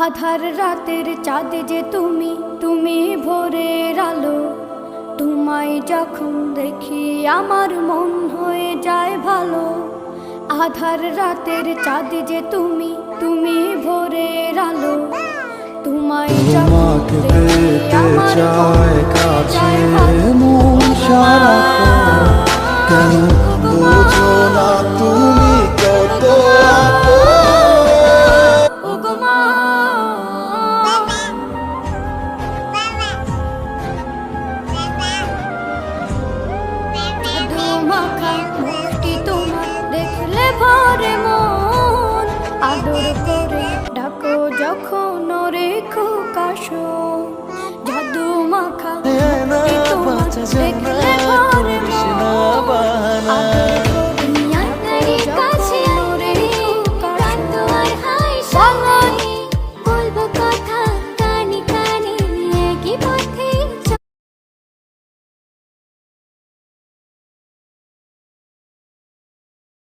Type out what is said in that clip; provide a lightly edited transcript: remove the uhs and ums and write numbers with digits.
আধার রাতের চাঁদ যে তুমি, তুমি ভোরের আলো। তোমায় যখন দেখি আমার মন হয়ে যায় ভালো। আধার রাতের চাঁদ যে তুমি, তুমি ভোরের আলো। তোমায় যখন দেখি আমার মন হয়ে যায় ভালো। কেন বোঝো না তুমি?